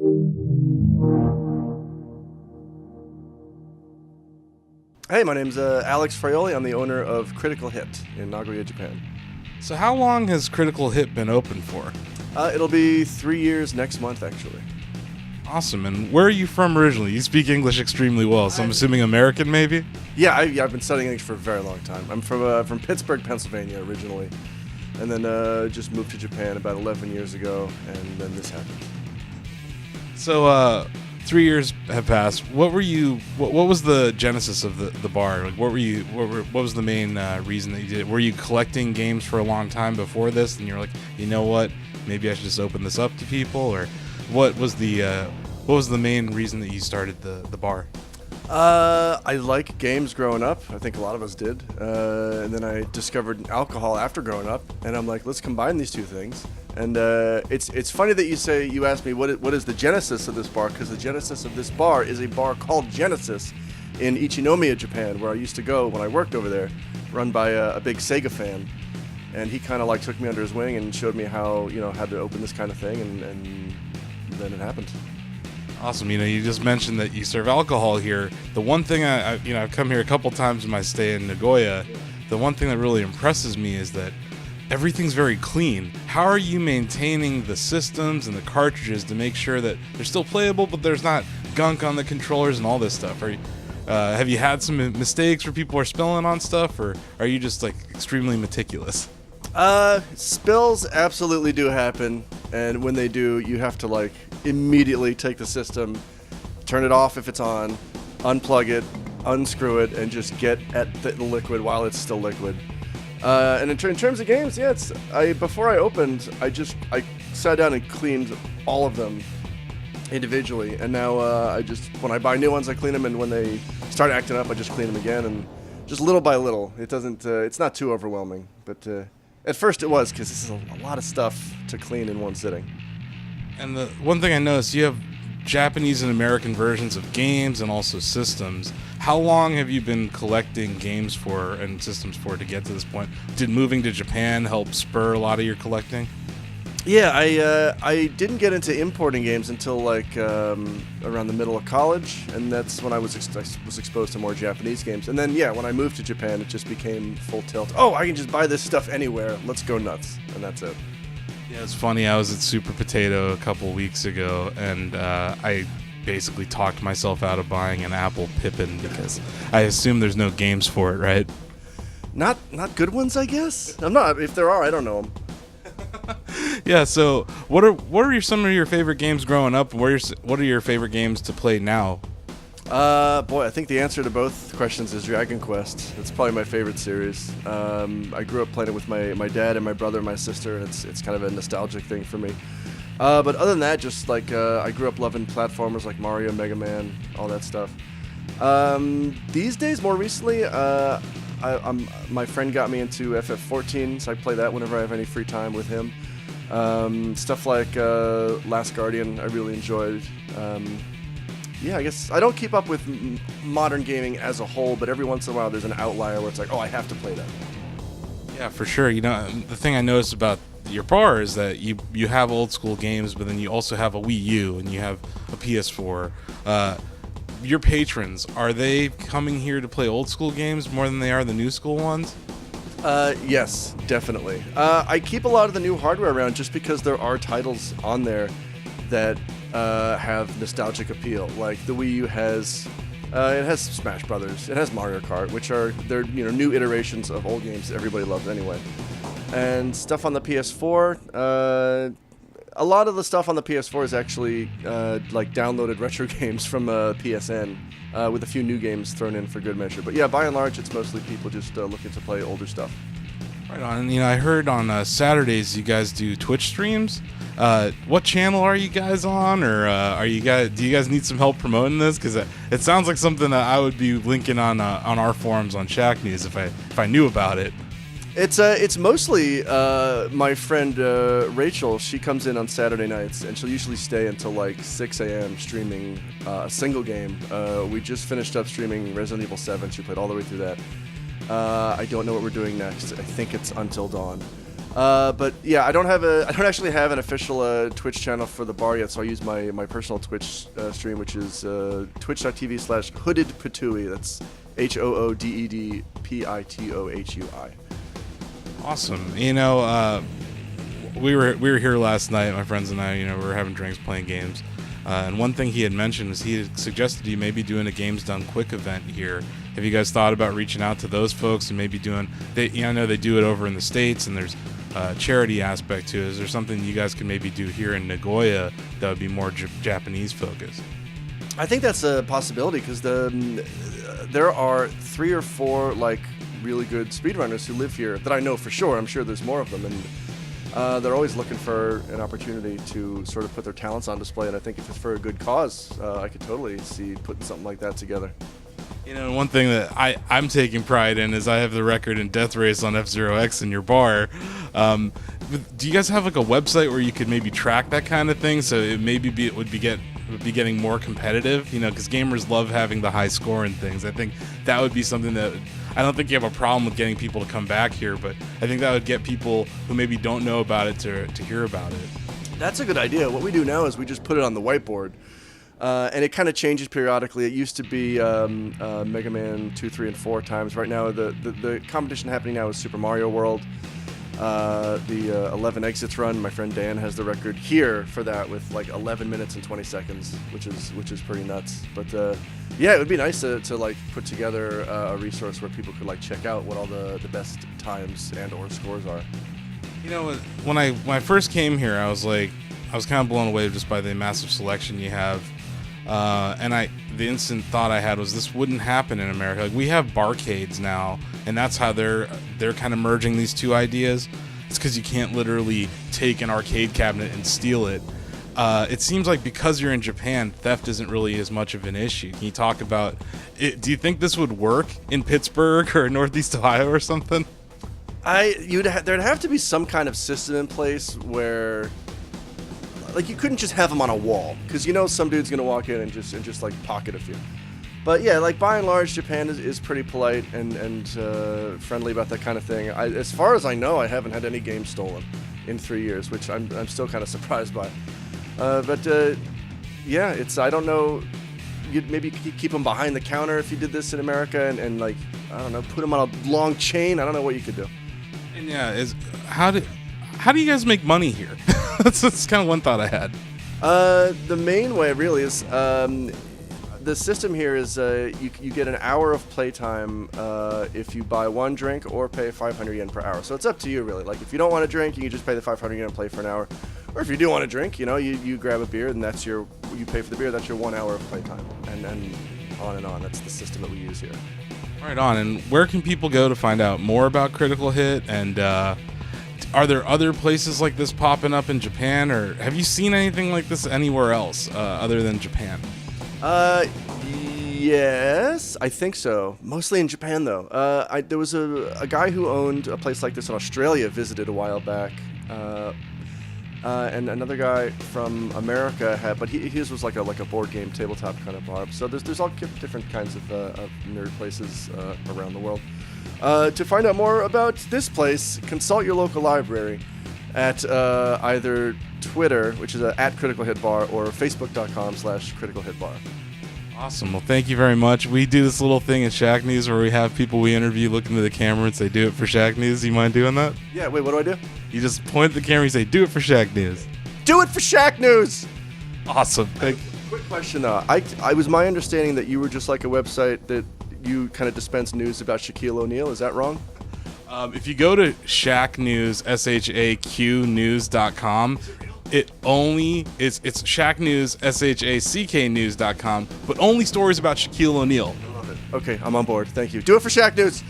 Hey, my name's Alex Fraioli. I'm the owner of Critical Hit in Nagoya, Japan. So how long has Critical Hit been open for? It'll be 3 years next month, actually. Awesome. And where are you from originally? You speak English extremely well, so I'm assuming American, maybe? Yeah, I've been studying English for a very long time. I'm from Pittsburgh, Pennsylvania, originally, and then just moved to Japan about 11 years ago, and then this happened. So 3 years have passed. What was the genesis of the bar? Like, what was the main reason that you did it? Were you collecting games for a long time before this, and you're like, you know what, maybe I should just open this up to people? Or what was the main reason that you started the bar? I like games growing up. I think a lot of us did. And then I discovered alcohol after growing up, and I'm like, let's combine these two things. And it's funny that you asked me what is the genesis of this bar, because the genesis of this bar is a bar called Genesis in Ichinomiya, Japan, where I used to go when I worked over there, run by a big Sega fan. And he kind of like took me under his wing and showed me how to open this kind of thing, and then it happened. Awesome. You just mentioned that you serve alcohol here. The one thing I've come here a couple times in my stay in Nagoya. The one thing that really impresses me is that everything's very clean. How are you maintaining the systems and the cartridges to make sure that they're still playable, but there's not gunk on the controllers and all this stuff? Have you had some mistakes where people are spilling on stuff, or are you just like extremely meticulous? Spills absolutely do happen, and when they do, you have to like immediately take the system, turn it off if it's on, unplug it, unscrew it, and just get at the liquid while it's still liquid. And in terms of games, yeah, before I opened, I sat down and cleaned all of them individually, and now when I buy new ones, I clean them, and when they start acting up, I just clean them again, and just little by little. It's not too overwhelming, but at first it was, because this is a lot of stuff to clean in one sitting. And the one thing I noticed, you have Japanese and American versions of games and also systems. How long have you been collecting games for and systems for to get to this point? Did moving to Japan help spur a lot of your collecting? Yeah, I didn't get into importing games until like around the middle of college, and that's when I was exposed to more Japanese games. And then when I moved to Japan, it just became full tilt. Oh, I can just buy this stuff anywhere. Let's go nuts, and that's it. Yeah, it's funny. I was at Super Potato a couple weeks ago, and I basically talked myself out of buying an Apple Pippin because I assume there's no games for it, right? Not good ones, I guess. I'm not. If there are, I don't know them. Yeah. So, what are some of your favorite games growing up? And what are your favorite games to play now? Boy, I think the answer to both questions is Dragon Quest. It's probably my favorite series. I grew up playing it with my dad and my brother and my sister, and it's kind of a nostalgic thing for me. But other than that, just like I grew up loving platformers like Mario, Mega Man, all that stuff. These days, more recently, my friend got me into FF14, so I play that whenever I have any free time with him. Stuff like Last Guardian, I really enjoyed. Yeah, I guess I don't keep up with modern gaming as a whole, but every once in a while there's an outlier where it's like, oh, I have to play that. Yeah, for sure. The thing I noticed about your bar is that you have old school games, but then you also have a Wii U and you have a PS4. Your patrons, are they coming here to play old school games more than they are the new school ones? Yes, definitely. I keep a lot of the new hardware around just because there are titles on there that have nostalgic appeal. Like the Wii U has Smash Brothers, it has Mario Kart, which are new iterations of old games that everybody loves anyway. And stuff on the PS4, a lot of the stuff on the PS4 is actually like downloaded retro games from PSN, with a few new games thrown in for good measure. But yeah, by and large, it's mostly people just looking to play older stuff. Right on. And I heard on Saturdays you guys do Twitch streams. What channel are you guys on, or do you guys need some help promoting this? Because it sounds like something that I would be linking on our forums on Shack News if I knew about it. It's mostly my friend Rachel. She comes in on Saturday nights, and she'll usually stay until like 6 a.m. streaming a single game. We just finished up streaming Resident Evil 7. She played all the way through that. I don't know what we're doing next. I think it's Until Dawn. But yeah, I don't actually have an official Twitch channel for the bar yet, so I use my personal Twitch stream, which is twitch.tv/hoodedpitui. That's HOODEDPITOHUI. Awesome. We were here last night, my friends and I. We were having drinks, playing games, and one thing he had mentioned was he had suggested you maybe doing a Games Done Quick event here. Have you guys thought about reaching out to those folks and maybe doing? I know they do it over in the States, and there's a charity aspect to it. Is there something you guys could maybe do here in Nagoya that would be more Japanese focused? I think that's a possibility because there are 3 or 4 like really good speedrunners who live here that I know for sure. I'm sure there's more of them, and they're always looking for an opportunity to sort of put their talents on display. And I think if it's for a good cause, I could totally see putting something like that together. One thing that I'm taking pride in is I have the record in Death Race on F-Zero X in your bar. Do you guys have like a website where you could maybe track that kind of thing, so it would be getting more competitive? Because gamers love having the high score and things. I think that would be something that I don't think you have a problem with getting people to come back here, but I think that would get people who maybe don't know about it to hear about it. That's a good idea. What we do now is we just put it on the whiteboard. And it kind of changes periodically. It used to be Mega Man 2, 3, and 4 times. Right now, the competition happening now is Super Mario World. The 11 exits run. My friend Dan has the record here for that with like 11 minutes and 20 seconds, which is pretty nuts. But yeah, it would be nice to like put together a resource where people could like check out what all the best times and or scores are. When I first came here, I was kind of blown away just by the massive selection you have. And the instant thought I had was this wouldn't happen in America. Like, we have barcades now, and that's how they're kind of merging these two ideas. It's because you can't literally take an arcade cabinet and steal it. It seems like because you're in Japan, theft isn't really as much of an issue. Can you talk about it? Do you think this would work in Pittsburgh or Northeast Ohio or something? There'd have to be some kind of system in place where, like, you couldn't just have them on a wall, because some dude's gonna walk in and just like pocket a few. But yeah, like by and large, Japan is pretty polite and friendly about that kind of thing. As far as I know, I haven't had any games stolen in 3 years, which I'm still kind of surprised by. But yeah, I don't know. You'd maybe keep them behind the counter if you did this in America, and like, I don't know, put them on a long chain. I don't know what you could do. And yeah, how do you guys make money here? That's kind of one thought I had. The main way really is the system here is you get an hour of playtime if you buy 1 drink or pay 500 yen per hour. So it's up to you really. Like, if you don't want to drink, you can just pay the 500 yen and play for an hour. Or if you do want to drink, you grab a beer and you pay for the beer. That's your 1 hour of playtime, and on and on. That's the system that we use here. Right on. And where can people go to find out more about Critical Hit? And are there other places like this popping up in Japan, or have you seen anything like this anywhere else other than Japan? Yes, I think so. Mostly in Japan, though. There was a guy who owned a place like this in Australia, visited a while back. And another guy from America had, but his was like a board game tabletop kind of bar. So there's all different kinds of nerd places around the world. To find out more about this place, consult your local library at either Twitter, which is at Critical Hit Bar, or Facebook.com/Critical Hit Bar. Awesome. Well, thank you very much. We do this little thing at Shack News where we have people we interview look into the camera and say, "Do it for Shack News." You mind doing that? Yeah. Wait, what do I do? You just point at the camera and say, "Do it for Shack News." Do it for Shack News. Awesome. Quick question though. I was my understanding that you were just like a website that you kind of dispense news about Shaquille O'Neal. Is that wrong? If you go to Shack News, SHAQnews.com, it's Shack News, SHACKnews.com, but only stories about Shaquille O'Neal. I love it. Okay, I'm on board. Thank you. Do it for Shack News.